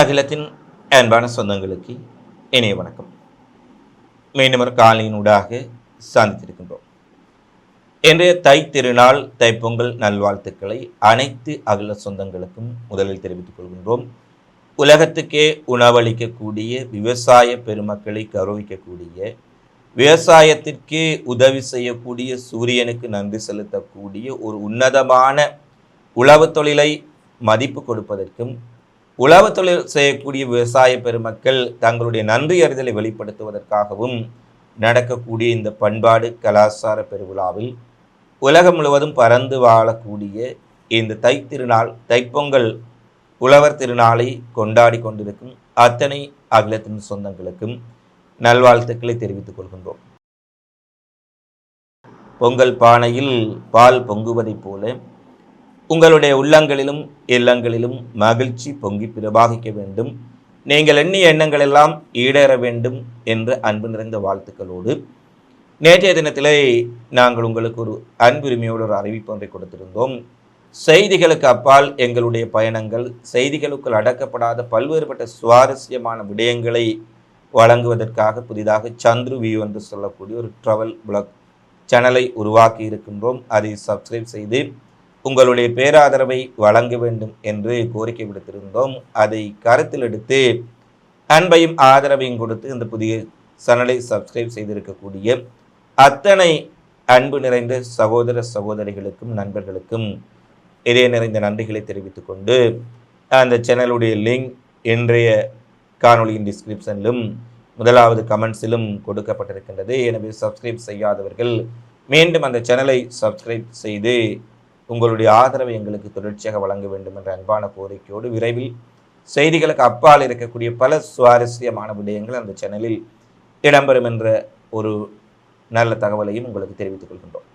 அகிலத்தின் அன்பான சொந்தங்களுக்கு இணைய வணக்கம். மீண்டும் ஒரு காலையினூடாக சந்தித்திருக்கின்றோம். இன்றைய தை திருநாள் தைப்பொங்கல் நல்வாழ்த்துக்களை அனைத்து அகில சொந்தங்களுக்கும் முதலில் தெரிவித்துக் கொள்கின்றோம். உலகத்துக்கே உணவளிக்கக்கூடிய விவசாய பெருமக்களை கௌரவிக்கக்கூடிய, விவசாயத்திற்கே உதவி செய்யக்கூடிய, சூரியனுக்கு நன்றி செலுத்தக்கூடிய ஒரு உன்னதமான உழவு தொழிலை மதிப்பு கொடுப்பதற்கும், உழவு தொழில் செய்யக்கூடிய விவசாய பெருமக்கள் தங்களுடைய நன்றி அறிதலை வெளிப்படுத்துவதற்காகவும் நடக்கக்கூடிய இந்த பண்பாடு கலாச்சார பெருவிழாவில் உலகம் முழுவதும் பறந்து வாழக்கூடிய இந்த தை திருநாள், தைப்பொங்கல் உழவர் திருநாளை கொண்டாடி கொண்டிருக்கும் அத்தனை அகிலத்தின் சொந்தங்களுக்கும் நல்வாழ்த்துக்களை தெரிவித்துக் கொள்கின்றோம். பொங்கல் பானையில் பால் பொங்குவதைப் போல உங்களுடைய உள்ளங்களிலும் இல்லங்களிலும் மகிழ்ச்சி பொங்கி பிரபாகிக்க வேண்டும், நீங்கள் எண்ணிய எண்ணங்கள் எல்லாம் ஈடேற வேண்டும் என்ற அன்பு நிறைந்த வாழ்த்துக்களோடு நேற்றைய தினத்திலே நாங்கள் உங்களுக்கு ஒரு அன்புரிமையோடு ஒரு அறிவிப்பு ஒன்றை கொடுத்திருந்தோம். செய்திகளுக்கு அப்பால் எங்களுடைய பயணங்கள், செய்திகளுக்குள் அடக்கப்படாத பல்வேறுபட்ட சுவாரஸ்யமான விடயங்களை வழங்குவதற்காக புதிதாக சந்துரு வியூ என்று சொல்லக்கூடிய ஒரு ட்ராவல் பிளாக் சேனலை உருவாக்கி இருக்கின்றோம். அதை சப்ஸ்கிரைப் செய்து உங்களுடைய பேராதரவை வழங்க வேண்டும் என்று கோரிக்கை விடுத்திருந்தோம். அதை கருத்தில் எடுத்து அன்பையும் ஆதரவையும் கொடுத்து இந்த புதிய சேனலை சப்ஸ்கிரைப் செய்திருக்கக்கூடிய அத்தனை அன்பு நிறைந்த சகோதர சகோதரிகளுக்கும் நண்பர்களுக்கும் இதே நிறைந்த நன்றிகளை தெரிவித்துக் கொண்டு, அந்த சேனலுடைய லிங்க் இன்றைய காணொலியின் டிஸ்கிரிப்ஷனிலும் முதலாவது கமெண்ட்ஸிலும் கொடுக்கப்பட்டிருக்கின்றது. எனவே சப்ஸ்கிரைப் செய்யாதவர்கள் மீண்டும் அந்த சேனலை சப்ஸ்கிரைப் செய்து உங்களுடைய ஆதரவை எங்களுக்கு தொடர்ச்சியாக வழங்க வேண்டும் என்ற அன்பான கோரிக்கையோடு விரைவில் செய்திகளுக்கு அப்பால் இருக்கக்கூடிய பல சுவாரஸ்யமான விடயங்கள் அந்த சேனலில் இடம்பெறும் என்ற ஒரு நல்ல தகவலையும் உங்களுக்கு தெரிவித்துக் கொள்கின்றோம்.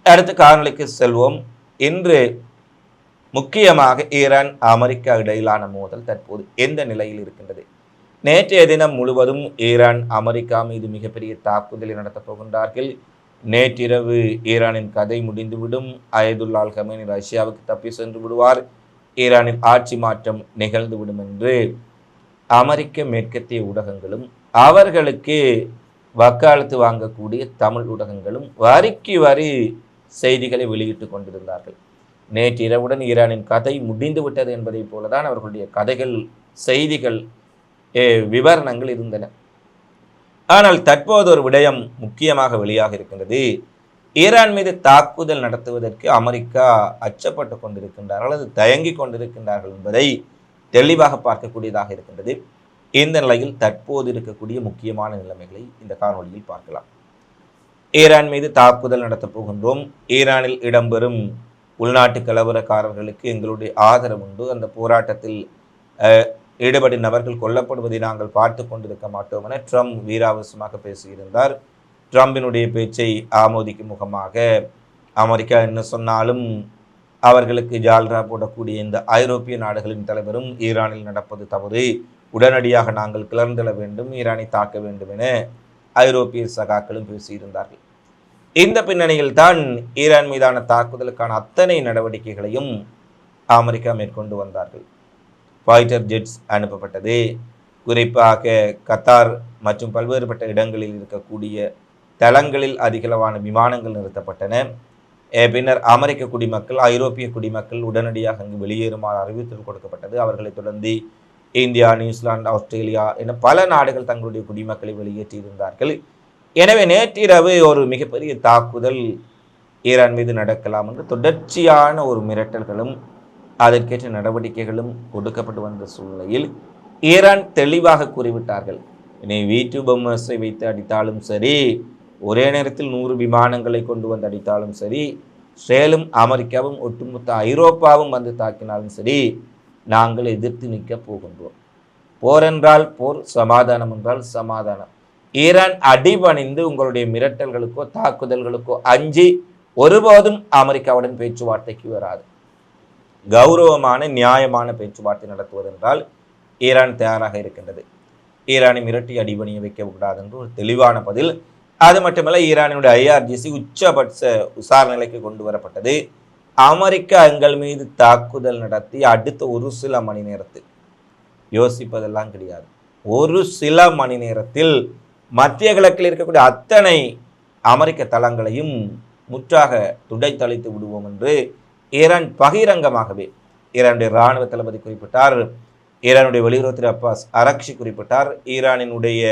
அடுத்த காணொலிக்கு செல்வோம். இன்று முக்கியமாக ஈரான் அமெரிக்கா இடையிலான மோதல் தற்போது எந்த நிலையில் இருக்கின்றது? நேற்றைய தினம் முழுவதும் ஈரான் அமெரிக்கா மீது மிகப்பெரிய தாக்குதலை நடத்தப் போகின்றார்கள். நேற்றிரவு ஈரானின் கதை முடிந்துவிடும், அயதுல்லால் கமேனி ரஷ்யாவுக்கு தப்பி சென்று விடுவார், ஈரானின் ஆட்சி மாற்றம் நிகழ்ந்துவிடும் என்று அமெரிக்க மேற்கத்திய ஊடகங்களும் அவர்களுக்கு வக்காலத்து வாங்கக்கூடிய தமிழ் ஊடகங்களும் வரிக்கு வரி செய்திகளை வெளியிட்டு கொண்டிருந்தார்கள். நேற்றிரவுடன் ஈரானின் கதை முடிந்துவிட்டது என்பதை போலதான் அவர்களுடைய கதைகள், செய்திகள், விவரணங்கள் இருந்தன. ஆனால் தற்போது ஒரு விடயம் முக்கியமாக வெளியாக இருக்கின்றது. ஈரான் மீது தாக்குதல் நடத்துவதற்கு அமெரிக்கா அச்சப்பட்டு கொண்டிருக்கின்றார்கள், அது தயங்கி கொண்டிருக்கின்றார்கள் என்பதை தெளிவாக பார்க்கக்கூடியதாக இருக்கின்றது. இந்த நிலையில் தற்போது இருக்கக்கூடிய முக்கியமான நிலைமைகளை இந்த காணொலியில் பார்க்கலாம். ஈரான் மீது தாக்குதல் நடத்தப் போகின்றோம், ஈரானில் இடம்பெறும் உள்நாட்டு கலவரக்காரர்களுக்கு எங்களுடைய ஆதரவு உண்டு, அந்த போராட்டத்தில் ஈடுபடும் நபர்கள் கொல்லப்படுவதை நாங்கள் பார்த்து கொண்டிருக்க மாட்டோம் என ட்ரம்ப் வீராவசமாக பேசியிருந்தார். ட்ரம்பினுடைய பேச்சை ஆமோதிக்கும் முகமாக அமெரிக்கா என்ன சொன்னாலும் அவர்களுக்கு ஜால்ரா போடக்கூடிய இந்த ஐரோப்பிய நாடுகளின் தலைவரும் ஈரானில் நடப்பது தவறு, உடனடியாக நாங்கள் கிளர்ந்தெழ வேண்டும், ஈரானை தாக்க வேண்டும் என ஐரோப்பிய சகாக்களும் பேசியிருந்தார்கள். இந்த பின்னணியில் தான் ஈரான் மீதான தாக்குதலுக்கான அத்தனை நடவடிக்கைகளையும் அமெரிக்கா மேற்கொண்டு வந்தார்கள். ஃபைட்டர் ஜெட்ஸ் அனுப்பப்பட்டது. குறிப்பாக கத்தார் மற்றும் பல்வேறுபட்ட இடங்களில் இருக்கக்கூடிய தளங்களில் அதிகளவான விமானங்கள் நிறுத்தப்பட்டன. பின்னர் அமெரிக்க குடிமக்கள், ஐரோப்பிய குடிமக்கள் உடனடியாக அங்கு வெளியேறுமாறு அறிவித்தல் கொடுக்கப்பட்டது. அவர்களை தொடர்ந்து இந்தியா, நியூசிலாந்து, ஆஸ்திரேலியா என பல நாடுகள் தங்களுடைய குடிமக்களை வெளியேற்றியிருந்தார்கள். எனவே நேற்றிரவு ஒரு மிகப்பெரிய தாக்குதல் ஈரான் மீது நடக்கலாம் என்று தொடர்ச்சியான ஒரு மிரட்டல்களும் அதற்கேற்ற நடவடிக்கைகளும் கொடுக்கப்பட்டு வந்த சூழ்நிலையில் ஈரான் தெளிவாக கூறிவிட்டார்கள், இனி வீட்டு பொம்மஸை வைத்து அடித்தாலும் சரி, ஒரே நேரத்தில் 100 விமானங்களை கொண்டு வந்து அடித்தாலும் சரி, இஸ்ரேலும் அமெரிக்காவும் ஒட்டுமொத்த ஐரோப்பாவும் வந்து தாக்கினாலும் சரி, நாங்கள் எதிர்த்து நிற்கப் போகின்றோம். போர் என்றால் போர், சமாதானம் என்றால் சமாதானம். ஈரான் அடிபணிந்து உங்களுடைய மிரட்டல்களுக்கோ தாக்குதல்களுக்கோ அஞ்சி ஒருபோதும் அமெரிக்காவுடன் பேச்சுவார்த்தைக்கு வராது. கௌரவமான நியாயமான பேச்சுவார்த்தை நடத்துவதென்றால் ஈரான் தயாராக இருக்கின்றது. ஈரானை மிரட்டி அடிபணிய வைக்கக்கூடாது என்று ஒரு தெளிவான பதில். அது மட்டுமல்ல, ஈரானுடைய IRGC உச்சபட்ச விசாரணைக்கு கொண்டு வரப்பட்டது. அமெரிக்கா எங்கள் மீது தாக்குதல் நடத்தி அடுத்த ஒரு சில மணி நேரத்தில் யோசிப்பதெல்லாம் கிடையாது. ஒரு சில மணி நேரத்தில் மத்திய கிழக்கில் இருக்கக்கூடிய அத்தனை அமெரிக்க தளங்களையும் முற்றாக துடைத்தளித்து விடுவோம் என்று ஈரான் பகிரங்கமாகவே ஈரானுடைய இராணுவ தளபதி குறிப்பிட்டார். ஈரானுடைய வெளியுறவுத்துறை அப்பாஸ் அரக்ஷி குறிப்பிட்டார். ஈரானினுடைய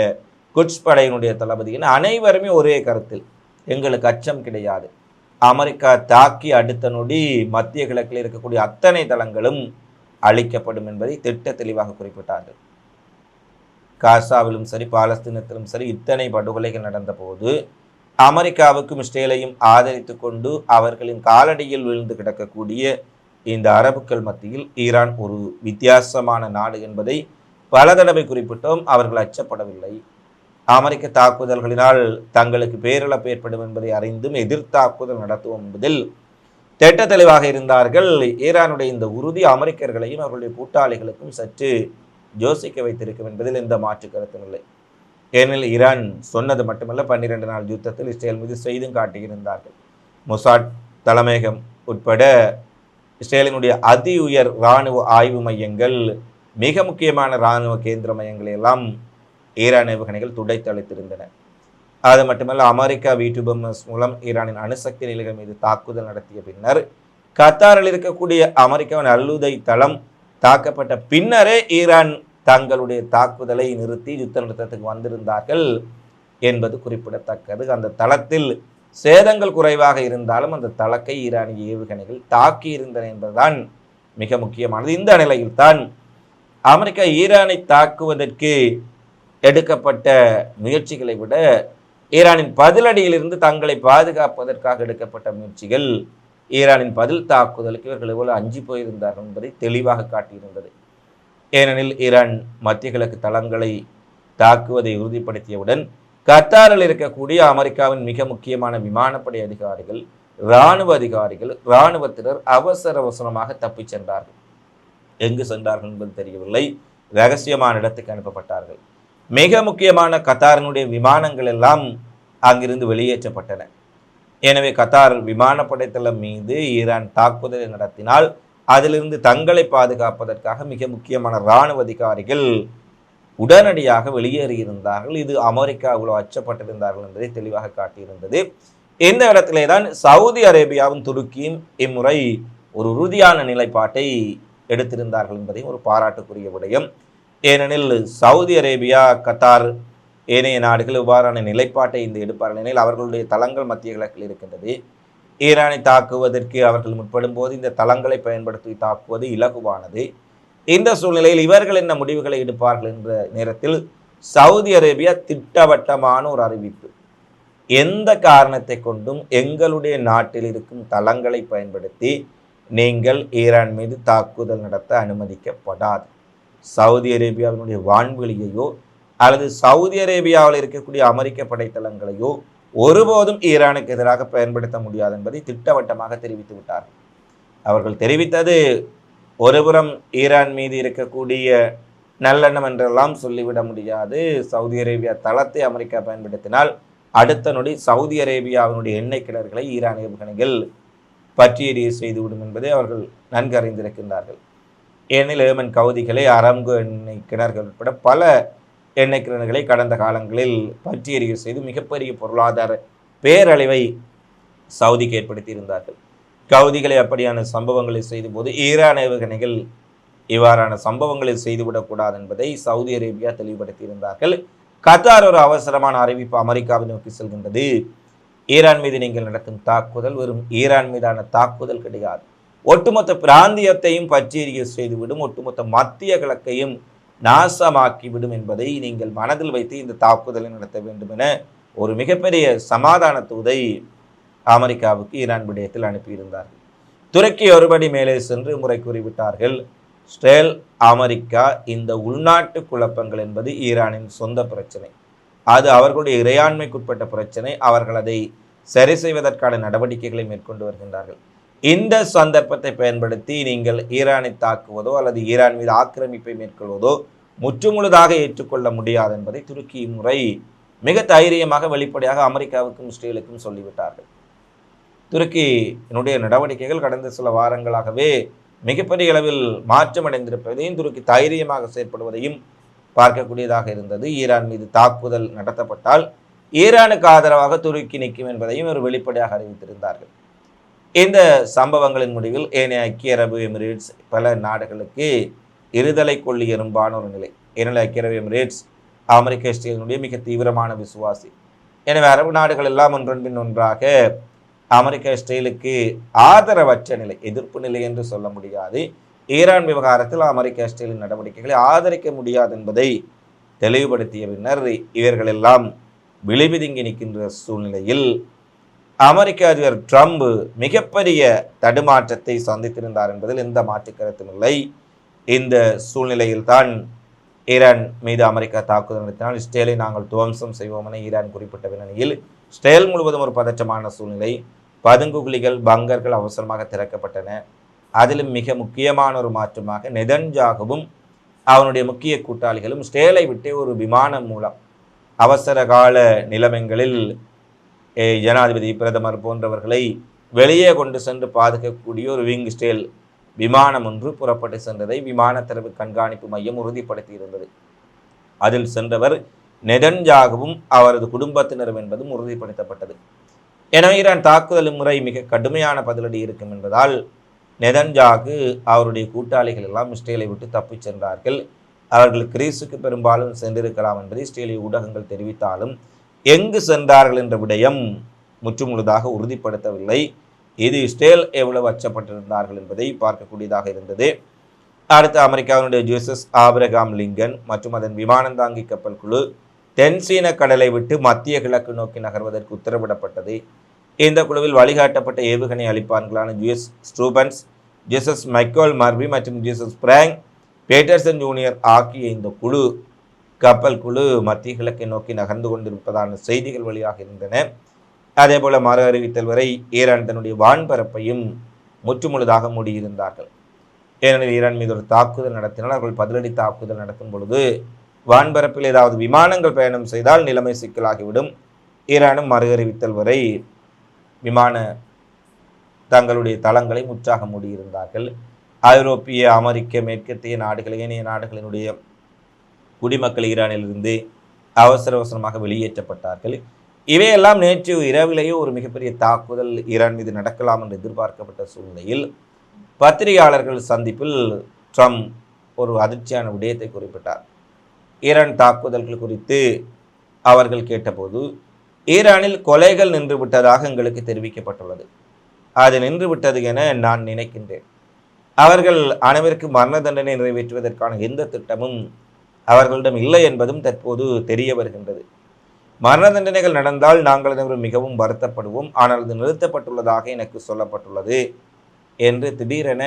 குட்ஸ் படையினுடைய தளபதி என அனைவருமே ஒரே கருத்தில் எங்களுக்கு அச்சம் கிடையாது. அமெரிக்கா தாக்கி அடுத்த நொடி மத்திய கிழக்கில் இருக்கக்கூடிய அத்தனை தளங்களும் அழிக்கப்படும் என்பதை திட்ட தெளிவாக குறிப்பிட்டார்கள். காசாவிலும் சரி பாலஸ்தீனத்திலும் சரி இத்தனை படுகொலைகள் நடந்த போது அமெரிக்காவுக்கும் இஸ்ரேலையும் ஆதரித்து கொண்டு அவர்களின் காலடியில் விழுந்து கிடக்கக்கூடிய இந்த அரபுக்கள் மத்தியில் ஈரான் ஒரு வித்தியாசமான நாடு என்பதை பல தடவை குறிப்பிட்டோம். அவர்கள் அச்சப்படவில்லை. அமெரிக்க தாக்குதல்களினால் தங்களுக்கு பேரிழப்பு ஏற்படும் என்பதை அறிந்தும் எதிர்த்தாக்குதல் நடத்துவோம் என்பதில் திட்ட தெளிவாக இருந்தார்கள். ஈரானுடைய இந்த உறுதி அமெரிக்கர்களையும் அவர்களுடைய கூட்டாளிகளுக்கும் சற்று யோசிக்க வைத்திருக்கும் என்பதில் எந்த மாற்று கருத்தும் இல்லை. ஏனெனில் ஈரான் சொன்னது மட்டுமல்ல, 12 நாள் யுத்தத்தில் இஸ்ரேல் மீது செய்தும் காட்டியிருந்தார்கள். மொசாட் தலைமையகம் உட்பட இஸ்ரேலினுடைய அதி உயர் இராணுவ ஆய்வு மையங்கள், மிக முக்கியமான இராணுவ கேந்திர மையங்களை எல்லாம் ஈரான் ஏவுகணைகள் துடைத்து அளித்திருந்தன. அது மட்டுமல்ல, அமெரிக்கா V2 மூலம் ஈரானின் அணுசக்தி நிலைகள் மீது தாக்குதல் நடத்திய பின்னர் கத்தாரில் இருக்கக்கூடிய அமெரிக்காவின் அல்லுதை தளம் தாக்கப்பட்ட பின்னரே ஈரான் தங்களுடைய தாக்குதலை நிறுத்தி யுத்த நிறுத்தத்துக்கு வந்திருந்தார்கள் என்பது குறிப்பிடத்தக்கது. அந்த தளத்தில் சேதங்கள் குறைவாக இருந்தாலும் அந்த தளத்தை ஈரானிய ஏவுகணைகள் தாக்கி இருந்தன என்பதுதான் மிக முக்கியமானது. இந்த நிலையில்தான் அமெரிக்கா ஈரானை தாக்குவதற்கு எடுக்கப்பட்ட முயற்சிகளை விட ஈரானின் பதிலடியிலிருந்து தங்களை பாதுகாப்பதற்காக எடுக்கப்பட்ட முயற்சிகள், ஈரானின் பதில் தாக்குதலுக்கு இவர்கள் எவ்வளவு அஞ்சி போயிருந்தார்கள் என்பதை தெளிவாக காட்டியிருந்தது. ஏனெனில் ஈரான் மத்திய கிழக்கு தளங்களை தாக்குவதை உறுதிப்படுத்தியவுடன் கத்தாரில் இருக்கக்கூடிய அமெரிக்காவின் மிக முக்கியமான விமானப்படை அதிகாரிகள், இராணுவ அதிகாரிகள், இராணுவத்தினர் அவசரமாக தப்பிச் சென்றார்கள். எங்கு சென்றார்கள் என்பது தெரியவில்லை. ரகசியமான இடத்துக்கு அனுப்பப்பட்டார்கள். மிக முக்கியமான கத்தாரினுடைய விமானங்கள் எல்லாம் அங்கிருந்து வெளியேற்றப்பட்டன. எனவே கத்தார் விமானப்படை தளம் மீது ஈரான் தாக்குதலை நடத்தினால் அதிலிருந்து தங்களை பாதுகாப்பதற்காக மிக முக்கியமான இராணுவ அதிகாரிகள் உடனடியாக வெளியேறியிருந்தார்கள். இது அமெரிக்கா அவ்வளவு அச்சப்பட்டிருந்தார்கள் என்பதை தெளிவாக காட்டியிருந்தது. இந்த இடத்திலே தான் சவுதி அரேபியாவும் துருக்கியும் இம்முறை ஒரு உறுதியான நிலைப்பாட்டை எடுத்திருந்தார்கள் என்பதையும் ஒரு பாராட்டுக்குரிய விடயம். ஏனெனில் சவுதி அரேபியா, கத்தார், ஏனைய நாடுகள் இவ்வாறான நிலைப்பாட்டை இந்த எடுப்பார்கள். ஏனெனில் அவர்களுடைய தளங்கள் மத்திய கிழக்கில் இருக்கின்றது. ஈரானை தாக்குவதற்கு அவர்கள் முற்படும் போது இந்த தளங்களை பயன்படுத்தி தாக்குவது இலகுவானது. இந்த சூழ்நிலையில் இவர்கள் என்ன முடிவுகளை எடுப்பார்கள் என்ற நேரத்தில் சவுதி அரேபியா திட்டவட்டமான ஒரு அறிவிப்பு, எந்த காரணத்தை கொண்டும் எங்களுடைய நாட்டில் இருக்கும் தளங்களை பயன்படுத்தி நீங்கள் ஈரான் மீது தாக்குதல் நடத்த அனுமதிக்கப்படாது. சவுதி அரேபியாவினுடைய வான்வெளியையோ அல்லது சவுதி அரேபியாவில் இருக்கக்கூடிய அமெரிக்க படைத்தளங்களையோ ஒருபோதும் ஈரானுக்கு எதிராக பயன்படுத்த முடியாது என்பதை திட்டவட்டமாக தெரிவித்து விட்டார்கள். அவர்கள் தெரிவித்தது ஒருபுறம் ஈரான் மீது இருக்கக்கூடிய நல்லெண்ணம் என்றெல்லாம் சொல்லிவிட முடியாது. சவுதி அரேபியா தளத்தை அமெரிக்கா பயன்படுத்தினால் அடுத்த நொடி சவுதி அரேபியாவினுடைய எண்ணெய் கிணறுகளை ஈரான் ஏவுகணைகள் பற்றி எரிய செய்துவிடும் என்பதை அவர்கள் நன்கு அறிந்திருக்கின்றார்கள். ஏனெனில் ஏமன் கவுதிகளை, அரம்பு எண்ணெய் கிணறுகள் உட்பட பல எண்ணெய் கிணறுகளை கடந்த காலங்களில் பற்றி எரிய செய்து மிகப்பெரிய பொருளாதார பேரழிவை சவுதிக்கு ஏற்படுத்தியிருந்தார்கள். கவுதிகளை அப்படியான சம்பவங்களை செய்த போது ஈரான் ஏவுகணைகள் இவ்வாறான சம்பவங்களை செய்துவிடக்கூடாது என்பதை சவுதி அரேபியா தெளிவுபடுத்தியிருந்தார்கள். கத்தார் ஒரு அவசரமான அறிவிப்பு அமெரிக்காவை நோக்கி செல்கின்றது. ஈரான் மீது நீங்கள் நடத்தும் தாக்குதல் வெறும் ஈரான் மீதான தாக்குதல் கிடையாது, ஒட்டுமொத்த பிராந்தியத்தையும் பற்றி எரிய செய்துவிடும், ஒட்டுமொத்த மத்திய கிழக்கையும் நாசமாக்கிவிடும் என்பதை நீங்கள் மனதில் வைத்து இந்த தாக்குதலை நடத்த வேண்டும் என ஒரு மிகப்பெரிய சமாதான தூதை அமெரிக்காவுக்கு ஈரான் விடயத்தில் அனுப்பியிருந்தார்கள். துருக்கி ஒருபடி மேலே சென்று முறை கூறிவிட்டார்கள். இஸ்ரேல், அமெரிக்கா, இந்த உள்நாட்டு குழப்பங்கள் என்பது ஈரானின் சொந்த பிரச்சனை, அது அவர்களுடைய இறையாண்மைக்குட்பட்ட பிரச்சனை. அவர்கள் அதை சரி செய்வதற்கான நடவடிக்கைகளை மேற்கொண்டு வருகின்றார்கள். இந்த சந்தர்ப்பத்தை பயன்படுத்தி நீங்கள் ஈரானை தாக்குவதோ அல்லது ஈரான் மீது ஆக்கிரமிப்பை மேற்கொள்வதோ முற்றுமுழுதாக ஏற்றுக்கொள்ள முடியாது என்பதை துருக்கி முறை மிக தைரியமாக வெளிப்படையாக அமெரிக்காவுக்கும் இஸ்ரேலுக்கும் சொல்லிவிட்டார்கள். துருக்கியினுடைய நடவடிக்கைகள் கடந்த சில வாரங்களாகவே மிகப்பெரிய அளவில் மாற்றமடைந்திருப்பதையும் துருக்கி தைரியமாக செயற்படுவதையும் பார்க்கக்கூடியதாக இருந்தது. ஈரான் மீது தாக்குதல் நடத்தப்பட்டால் ஈரானுக்கு ஆதரவாக துருக்கி நிற்கும் என்பதையும் ஒரு வெளிப்படையாக அறிவித்திருந்தார்கள். இந்த சம்பவங்களின் முடிவில் ஏனைய ஐக்கிய அரபு எமிரேட்ஸ் பல நாடுகளுக்கு இருதலை கொள்ளி எறும்பான ஒரு நிலை. ஏனெனில் ஐக்கிய அரபு எமிரேட்ஸ் அமெரிக்க இஸ்ரேலினுடைய மிக தீவிரமான விசுவாசி. எனவே அரபு நாடுகள் எல்லாம் ஒன்றன் பின் ஒன்றாக அமெரிக்க இஸ்ரேலுக்கு ஆதரவற்ற நிலை, எதிர்ப்பு நிலை என்று சொல்ல முடியாது. ஈரான் விவகாரத்தில் அமெரிக்க இஸ்ரேலின் நடவடிக்கைகளை ஆதரிக்க முடியாது என்பதை தெளிவுபடுத்திய பின்னர் இவர்களெல்லாம் விழிபிதுங்கி நிற்கின்ற சூழ்நிலையில் அமெரிக்க அதிபர் ட்ரம்ப் மிகப்பெரிய தடுமாற்றத்தை சந்தித்திருந்தார் என்பதில் எந்த மாற்று கருத்தும் இல்லை. இந்த சூழ்நிலையில் தான் ஈரான் மீது அமெரிக்கா தாக்குதல் நடத்தினால் இஸ்ரேலை நாங்கள் துவம்சம் செய்வோம் என ஈரான் குறிப்பிட்ட பின்னணியில் இஸ்ரேல் முழுவதும் ஒரு பதற்றமான சூழ்நிலை. பதுங்குகுழிகள், பங்கர்கள் அவசரமாக திறக்கப்பட்டன. அதிலும் மிக முக்கியமான ஒரு மாற்றமாக நெதன்யாகுவும் அவனுடைய முக்கிய கூட்டாளிகளும் இஸ்ரேலை விட்டே ஒரு விமானம் மூலம் அவசர கால நிலைமைகளில் ஜனாதிபதி, பிரதமர் போன்றவர்களை வெளியே கொண்டு சென்று பாதுகாக்கக்கூடிய ஒரு விங் ஸ்டேல் விமானம் ஒன்று புறப்பட்டு சென்றதை விமான தரவு கண்காணிப்பு மையம் உறுதிப்படுத்தி இருந்தது. அதில் சென்றவர் நெதன்யாகுவும் அவரது குடும்பத்தினரும் என்பதும் உறுதிப்படுத்தப்பட்டது. எனவே ஈரான் தாக்குதல் முறை மிக கடுமையான பதிலடி இருக்கும் என்பதால் நெதன்யாகு அவருடைய கூட்டாளிகள் எல்லாம் இஸ்ரேலை விட்டு தப்பிச் சென்றார்கள். அவர்கள் கிரீஸுக்கு பெரும்பாலும் சென்றிருக்கலாம் என்பதை இஸ்ரேலிய ஊடகங்கள் தெரிவித்தாலும் எங்கு சென்றார்கள் என்ற விடயம் முற்றுமுழுதாக உறுதிப்படுத்தவில்லை. இது இஸ்ரேல் எவ்வளவு அச்சப்பட்டிருந்தார்கள் என்பதை பார்க்கக்கூடியதாக இருந்தது. அடுத்து அமெரிக்காவினுடைய ஜூசஸ் ஆபிரகாம் லிங்கன் மற்றும் அதன் விமானந்தாங்கி கப்பல் குழு தென்சீன கடலை விட்டு மத்திய கிழக்கு நோக்கி நகர்வதற்கு உத்தரவிடப்பட்டது. இந்த குழுவில் வழிகாட்டப்பட்ட ஏவுகணை அளிப்பான்களான ஜூஎஸ் ஸ்டூபன்ஸ், ஜூசஸ் மைக்கேல் மர்வி மற்றும் ஜூசஸ் பிராங்க் பேட்டர்சன் ஜூனியர் ஆகிய இந்த கப்பல் குழு மத்திய கிழக்கை நோக்கி நகர்ந்து கொண்டிருப்பதான செய்திகள் வெளியாக இருந்தன. அதே போல மறு அறிவித்தல் வரை ஈரான் தன்னுடைய வான்பரப்பையும் முற்றுமுழுதாக மூடியிருந்தார்கள். ஏனெனில் ஈரான் மீது ஒரு தாக்குதல் நடத்தினால் அவர்கள் பதிலடி தாக்குதல் நடத்தும் பொழுது வான்பரப்பில் ஏதாவது விமானங்கள் பயணம் செய்தால் நிலைமை சிக்கலாகிவிடும். ஈரானும் மறு அறிவித்தல் வரை தங்களுடைய தளங்களை முற்றாக மூடியிருந்தார்கள். ஐரோப்பிய, அமெரிக்க, மேற்கத்திய நாடுகள், ஏனைய நாடுகளினுடைய குடிமக்கள் ஈரானிலிருந்து அவசரமாக வெளியேற்றப்பட்டார்கள். இவையெல்லாம் நேற்று இரவிலேயே ஒரு மிகப்பெரிய தாக்குதல் ஈரான் மீது நடக்கலாம் என்று எதிர்பார்க்கப்பட்ட சூழ்நிலையில் பத்திரிகையாளர்கள் சந்திப்பில் ட்ரம்ப் ஒரு அதிர்ச்சியான விடயத்தை குறிப்பிட்டார். ஈரான் தாக்குதல்கள் குறித்து அவர்கள் கேட்டபோது, ஈரானில் கொலைகள் நின்று விட்டதாக எங்களுக்கு தெரிவிக்கப்பட்டுள்ளது. அது நின்று விட்டது என நான் நினைக்கின்றேன். அவர்கள் அனைவருக்கும் மரண தண்டனை நிறைவேற்றுவதற்கான எந்த திட்டமும் அவர்களிடம் இல்லை என்பதும் தற்போது தெரிய வருகின்றது. மரண தண்டனைகள் நடந்தால் நாங்கள் அனைவரும் மிகவும் வருத்தப்படுவோம். ஆனால் அது நிறுத்தப்பட்டுள்ளதாக எனக்கு சொல்லப்பட்டுள்ளது என்று திடீரென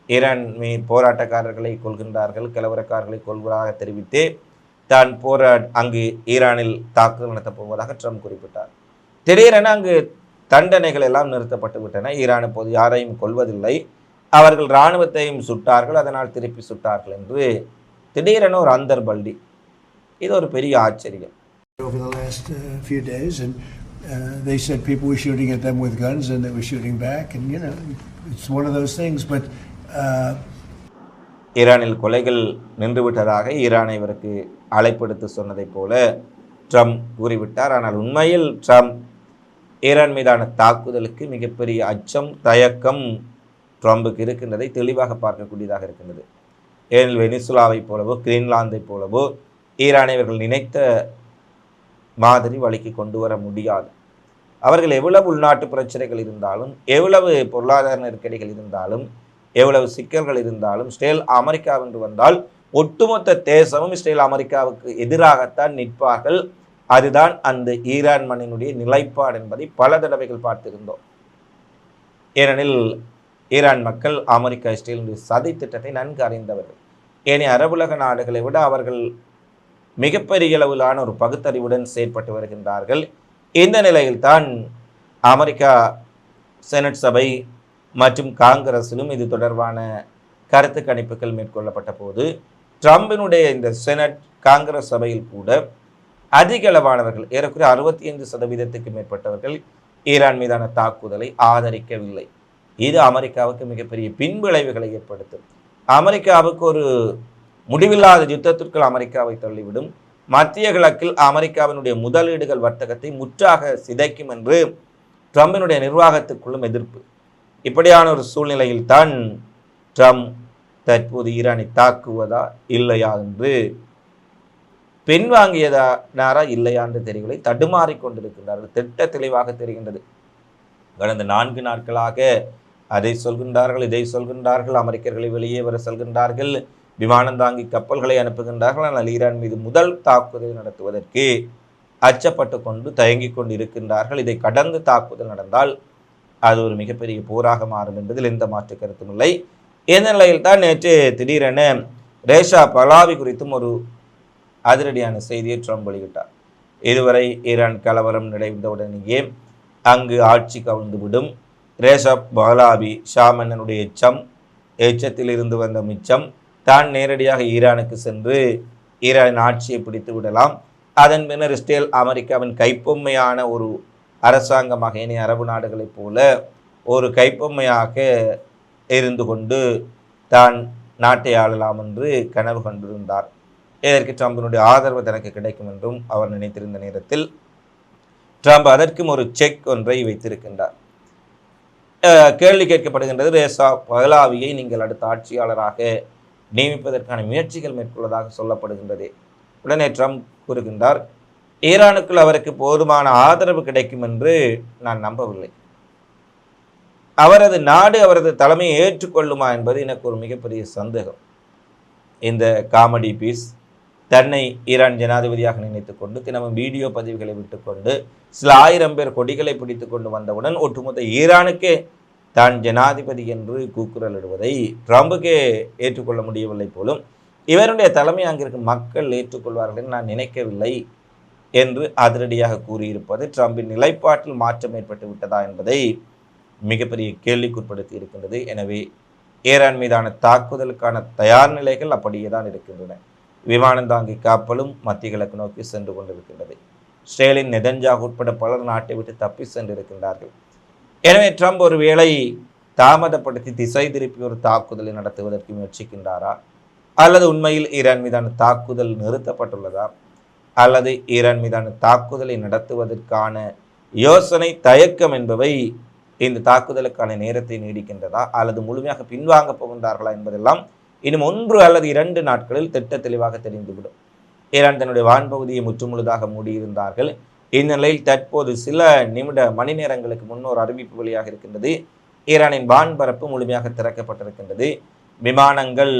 ஈரான் போராட்டக்காரர்களை கொள்கின்றார்கள், கலவரக்காரர்களை கொள்வதாக தெரிவித்தே தான் அங்கு ஈரானில் தாக்குதல் நடத்தப் போவதாக ட்ரம்ப் குறிப்பிட்டார். திடீரென அங்கு தண்டனைகள் எல்லாம் நிறுத்தப்பட்டு விட்டன. ஈரான் இப்போது யாரையும் கொள்வதில்லை, அவர்கள் இராணுவத்தையும் சுட்டார்கள், அதனால் திருப்பி சுட்டார்கள் என்று திடீரென ஒரு அந்தர்பல்டி. இது ஒரு பெரிய ஆச்சரியம். Over the last few days, and they said people were shooting at them with guns and they were shooting back, and you know, it's one of those things. But ஈரானில் கொலைகள் நின்றுவிட்டதாக ஈரானை இவருக்கு அழைப்படுத்தி சொன்னதைப் போல ட்ரம்ப் கூறிவிட்டார். ஆனால் உண்மையில் ட்ரம்ப் ஈரான் மீதான தாக்குதலுக்கு மிகப்பெரிய அச்சம், தயக்கம் ட்ரம்புக்கு இருக்கின்றதை தெளிவாக பார்க்கக்கூடியதாக இருக்கின்றது. ஏனெனில் வெனிசுலாவை போலவோ கிரீன்லாந்தை போலவோ ஈரானை இவர்கள் நினைத்த மாதிரி வழிக்கு கொண்டு வர முடியாது. அவர்கள் எவ்வளவு உள்நாட்டு பிரச்சனைகள் இருந்தாலும், எவ்வளவு பொருளாதார நெருக்கடிகள் இருந்தாலும், எவ்வளவு சிக்கல்கள் இருந்தாலும், இஸ்ரேல் அமெரிக்காவென்று வந்தால் ஒட்டுமொத்த தேசமும் இஸ்ரேல் அமெரிக்காவுக்கு எதிராகத்தான் நிற்பார்கள். அதுதான் அந்த ஈரான் மண்ணினுடைய நிலைப்பாடு என்பதை பல தடவைகள் பார்த்திருந்தோம். ஏனெனில் ஈரான் மக்கள் அமெரிக்கா இஸ்ரேலுடைய சதி திட்டத்தை நன்கு அறிந்தவர்கள். ஏனைய அரபுலக நாடுகளை விட அவர்கள் மிகப்பெரிய அளவிலான ஒரு பகுத்தறிவுடன் செயற்பட்டு வருகின்றார்கள். இந்த நிலையில்தான் அமெரிக்கா செனட் சபை மற்றும் காங்கிரஸிலும் இது தொடர்பான கருத்து கணிப்புகள் மேற்கொள்ளப்பட்ட போது ட்ரம்பினுடைய இந்த செனட் காங்கிரஸ் சபையில் கூட அதிக அளவானவர்கள், ஏறக்குறைய 65% மேற்பட்டவர்கள் ஈரான் மீதான தாக்குதலை ஆதரிக்கவில்லை. இது அமெரிக்காவுக்கு மிகப்பெரிய பின்விளைவுகளை ஏற்படுத்தும். அமெரிக்காவுக்கு ஒரு முடிவில்லாத யுத்தத்திற்குள் அமெரிக்காவை தள்ளிவிடும். மத்திய கிழக்கில் அமெரிக்காவினுடைய முதலீடுகள் வர்த்தகத்தை முற்றாக சிதைக்கும் என்று ட்ரம்பினுடைய நிர்வாகத்துக்குள்ளும் எதிர்ப்பு. இப்படியான ஒரு சூழ்நிலையில் தான் ட்ரம்ப் தற்போது ஈரானை தாக்குவதா இல்லையா என்று பின்வாங்கியதானாரா இல்லையா என்று தெரியவில்லை, தடுமாறிக்கொண்டிருக்கின்றார்கள். திட்ட தெளிவாக தெரிகின்றது. கடந்த 4 நாட்களாக அதை சொல்கின்றார்கள், இதை சொல்கின்றார்கள், அமெரிக்கர்களை வெளியே வர சொல்கின்றார்கள், விமானம் தாங்கி கப்பல்களை அனுப்புகின்றார்கள். ஆனால் ஈரான் மீது முதல் தாக்குதல் நடத்துவதற்கு அச்சப்பட்டு கொண்டு தயங்கிக் கொண்டு இருக்கின்றார்கள். இதை கடந்து தாக்குதல் நடந்தால் அது ஒரு மிகப்பெரிய போராக மாறும் என்பதில் எந்த மாற்று கருத்தும் இல்லை. இந்த நிலையில் தான் நேற்று திடீரென ரேஷா பலாவி குறித்தும் ஒரு அதிரடியான செய்தியை ட்ரம்ப் வெளியிட்டார். இதுவரை ஈரான் கலவரம் நடைந்தவுடனேயே அங்கு ஆட்சி கவிழ்ந்துவிடும். ரேஷா பலாவி ஷா மன்னனுடைய எச்சத்தில் இருந்து வந்த மிச்சம் தான் நேரடியாக ஈரானுக்கு சென்று ஈரானின் ஆட்சியை பிடித்து விடலாம். அதன் பின்னர் இஸ்ரேல் அமெரிக்காவின் கைப்பொம்மையான ஒரு அரசாங்கமாக இனிய அரபு நாடுகளைப் போல ஒரு கைப்பொம்மையாக இருந்து கொண்டு தான் நாட்டை ஆளலாம் என்று கனவு கண்டிருந்தார். இதற்கு ட்ரம்பினுடைய ஆதரவு தனக்கு கிடைக்கும் என்றும் அவர் நினைத்திருந்த நேரத்தில் ட்ரம்ப் அதற்கும் ஒரு செக் ஒன்றை வைத்திருக்கின்றார். கேள்வி கேட்கப்படுகின்றது, ரேஷா பஹ்லாவியை நீங்கள் அடுத்த ஆட்சியாளராக நியமிப்பதற்கான முயற்சிகள் மேற்கொள்வதாக சொல்லப்படுகின்றது. உடனே ட்ரம்ப் கூறுகின்றார், ஈரானுக்குள் அவருக்கு போதுமான ஆதரவு கிடைக்கும் என்று நான் நம்பவில்லை. அவரது நாடு அவரது தலைமையை ஏற்றுக்கொள்ளுமா என்பது எனக்கு ஒரு மிகப்பெரிய சந்தேகம். இந்த காமெடி பீஸ் தன்னை ஈரான் ஜனாதிபதியாக நினைத்துக் கொண்டு தினமும் வீடியோ பதிவுகளை விட்டுக்கொண்டு சில 1000 பேர் கொடிகளை பிடித்து கொண்டு வந்தவுடன் ஒட்டுமொத்த ஈரானுக்கே தான் ஜனாதிபதி என்று கூக்குரலிடுவதை ட்ரம்புக்கே ஏற்றுக்கொள்ள முடியவில்லை போலும். இவருடைய தலைமை அங்கிருக்கும் மக்கள் ஏற்றுக்கொள்வார்கள் என்று நான் நினைக்கவில்லை என்று அதிரடியாக கூறியிருப்பது ட்ரம்பின் நிலைப்பாட்டில் மாற்றம் ஏற்பட்டு விட்டதா என்பதை மிகப்பெரிய கேள்விக்குட்படுத்தி இருக்கின்றது. எனவே ஈரான் மீதான தாக்குதலுக்கான தயார் நிலைகள் அப்படியே தான் இருக்கின்றன. விமானம் தாங்கி கப்பலும் மத்திய கிழக்கு நோக்கி சென்று கொண்டிருக்கின்றது. இஸ்ரேலின் நெதன்யாகு உட்பட பலர் நாட்டை விட்டு தப்பி சென்றிருக்கின்றார்கள். எனவே ட்ரம்ப் ஒரு வேளை தாமதப்படுத்தி திசை திருப்பி ஒரு தாக்குதலை நடத்துவதற்கு முயற்சிக்கின்றாரா, அல்லது உண்மையில் ஈரான் மீதான தாக்குதல் நிறுத்தப்பட்டுள்ளதா, அல்லது ஈரான் மீதான தாக்குதலை நடத்துவதற்கான யோசனை தயக்கம் என்பவை இந்த தாக்குதலுக்கான நேரத்தை நீடிக்கின்றதா, அல்லது முழுமையாக பின்வாங்க போகின்றார்களா என்பதெல்லாம் இன்னும் 1 அல்லது 2 நாட்களில் திட்ட தெளிவாக தெரிந்துவிடும். ஈரான் தன்னுடைய வான்பகுதியை முற்றுமுழுதாக மூடியிருந்தார்கள். இந்த நிலையில் தற்போது சில மணி நேரங்களுக்கு முன்னோர் அறிவிப்பு வழியாக இருக்கின்றது. ஈரானின் வான்பரப்பு முழுமையாக திறக்கப்பட்டிருக்கின்றது. விமானங்கள்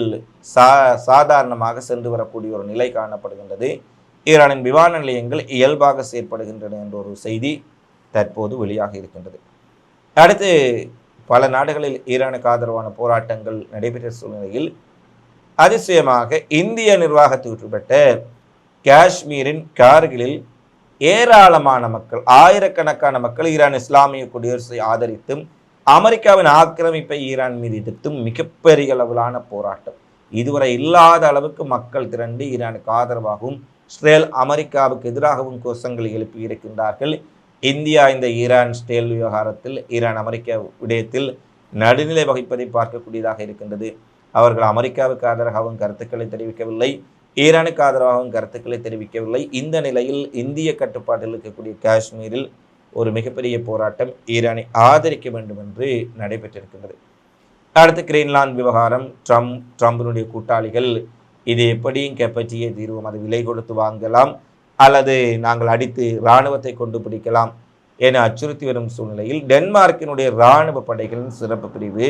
சாதாரணமாக சென்று வரக்கூடிய ஒரு நிலை காணப்படுகின்றது. ஈரானின் விமான நிலையங்கள் இயல்பாக செயற்படுகின்றன என்ற ஒரு செய்தி தற்போது வெளியாக இருக்கின்றது. அடுத்து பல நாடுகளில் ஈரானுக்கு ஆதரவான போராட்டங்கள் நடைபெற்ற சூழ்நிலையில் அதிசயமாக இந்திய நிர்வாகத்துக்கு உட்பட்ட காஷ்மீரின் கார்கிலில் ஏராளமான மக்கள், ஆயிரக்கணக்கான மக்கள் ஈரான் இஸ்லாமிய குடியரசை ஆதரித்தும் அமெரிக்காவின் ஆக்கிரமிப்பை ஈரான் மீது எதிர்த்தும் மிகப்பெரிய அளவிலான போராட்டம். இதுவரை இல்லாத அளவுக்கு மக்கள் திரண்டு ஈரானுக்கு ஆதரவாகவும் இஸ்ரேல் அமெரிக்காவுக்கு எதிராகவும் கோஷங்களை எழுப்பி இருக்கின்றார்கள். இந்தியா இந்த ஈரான் இஸ்ரேல் விவகாரத்தில் ஈரான் அமெரிக்கா விடயத்தில் நடுநிலை வகிப்பதை பார்க்கக்கூடியதாக இருக்கின்றது. அவர்கள் அமெரிக்காவுக்கு ஆதரவாகவும் கருத்துக்களை தெரிவிக்கவில்லை, ஈரானுக்கு ஆதரவாகவும் கருத்துக்களை தெரிவிக்கவில்லை. இந்த நிலையில் இந்திய கட்டுப்பாட்டில் இருக்கக்கூடிய காஷ்மீரில் ஒரு மிகப்பெரிய போராட்டம் ஈரானை ஆதரிக்க வேண்டும் என்று நடைபெற்றிருக்கின்றது. அடுத்து கிரீன்லாந்து விவகாரம். ட்ரம்பினுடைய கூட்டாளிகள் இது எப்படியும் கைப்பற்றியே தீர்வோம், அது விலை கொடுத்து வாங்கலாம் அல்லது நாங்கள் அடித்து இராணுவத்தை கொண்டு பிடிக்கலாம் என அச்சுறுத்தி வரும் சூழ்நிலையில் டென்மார்க்கினுடைய இராணுவ படைகளின் சிறப்பு பிரிவு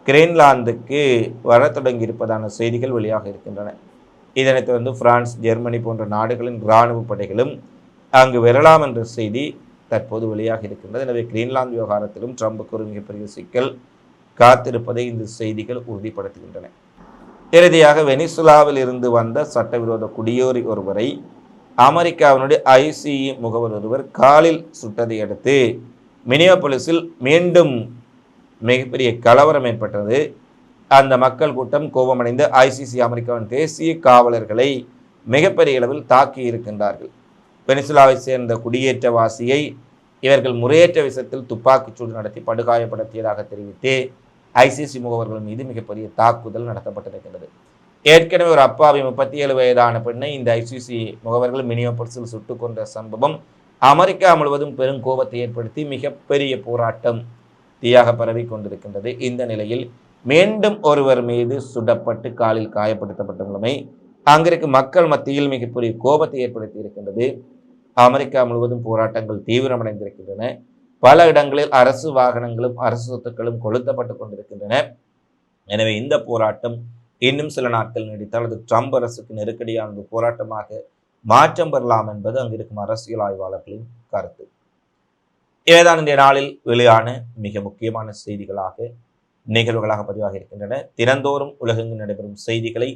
கிரீன்லாந்துக்கு வர தொடங்கியிருப்பதான செய்திகள் வெளியாக இருக்கின்றன. இதனைத் தொடர்ந்து பிரான்ஸ், ஜெர்மனி போன்ற நாடுகளின் இராணுவ படைகளும் அங்கு வரலாம் என்ற செய்தி தற்போது வெளியாக இருக்கின்றது. எனவே கிரீன்லாந்து விவகாரத்திலும் ட்ரம்புக்கு ஒரு மிகப்பெரிய சிக்கல் காத்திருப்பதை இந்த செய்திகள் உறுதிப்படுத்துகின்றன. இறுதியாக வெனிசுலாவில் இருந்து வந்த சட்டவிரோத குடியேறி ஒருவரை அமெரிக்காவினுடைய ஐசிஇ முகவர் ஒருவர் காலில் சுட்டதை அடுத்து மினியாபோலிஸில் மீண்டும் மிகப்பெரிய கலவரம் ஏற்பட்டது. அந்த மக்கள் கூட்டம் கோபமடைந்த ஐசிசி அமெரிக்காவின் தேசிய காவலர்களை மிகப்பெரிய அளவில் தாக்கி இருக்கின்றார்கள். வெனிசுலாவை சேர்ந்த குடியேற்றவாசியை இவர்கள் முறையற்ற விசத்தில் துப்பாக்கிச்சூடு நடத்தி படுகாயப்படுத்தியதாக தெரிவித்து ஐசிசி முகவர்கள் மீது மிகப்பெரிய தாக்குதல் நடத்தப்பட்டிருக்கிறது. ஏற்கனவே ஒரு அப்பாவி 37 வயதான பெண்ணை இந்த ஐசிசி முகவர்கள் மினியோபோலிஸில் சுட்டுக் கொன்ற சம்பவம் அமெரிக்கா முழுவதும் பெரும் கோபத்தை ஏற்படுத்தி மிகப்பெரிய போராட்டம் தீயாக பரவி கொண்டிருக்கின்றது. இந்த நிலையில் மீண்டும் ஒருவர் மீது சுடப்பட்டு காலில் காயப்படுத்தப்பட்ட நிலைமை அங்கிருக்கும் மக்கள் மத்தியில் மிகப்பெரிய கோபத்தை ஏற்படுத்தி இருக்கின்றது. அமெரிக்கா முழுவதும் போராட்டங்கள் தீவிரமடைந்திருக்கின்றன. பல இடங்களில் அரசு வாகனங்களும் அரசு சொத்துக்களும் கொளுத்தப்பட்டு கொண்டிருக்கின்றன. எனவே இந்த போராட்டம் இன்னும் சில நாட்கள் நீடித்தால் அது ட்ரம்ப் அரசுக்கு நெருக்கடியான போராட்டமாக மாற்றம் பெறலாம் என்பது அங்கிருக்கும் அரசியல் ஆய்வாளர்களின் கருத்து. இவைதான் இன்றைய நாளில் வெளியான மிக முக்கியமான செய்திகளாக நிகழ்வுகளாக பதிவாக இருக்கின்றன. தினந்தோறும் உலகெங்கு நடைபெறும் செய்திகளை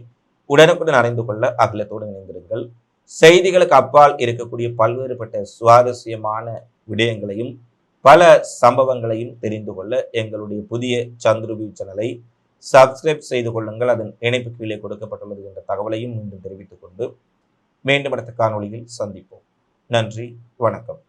உடனுக்குடன் அறிந்து கொள்ள அகிலத்தோடு இணைந்திருங்கள். செய்திகளுக்கு அப்பால் இருக்கக்கூடிய பல்வேறுபட்ட சுவாரஸ்யமான விடயங்களையும் பல சம்பவங்களையும் தெரிந்து கொள்ள எங்களுடைய புதிய சந்துருவி சேனலை சப்ஸ்கிரைப் செய்து கொள்ளுங்கள். அதன் இணைப்பு கீழே கொடுக்கப்பட்டுள்ளது என்ற தகவலையும் மீண்டும் தெரிவித்துக் கொண்டு மீண்டும் அடுத்த காணொளியில் சந்திப்போம். நன்றி, வணக்கம்.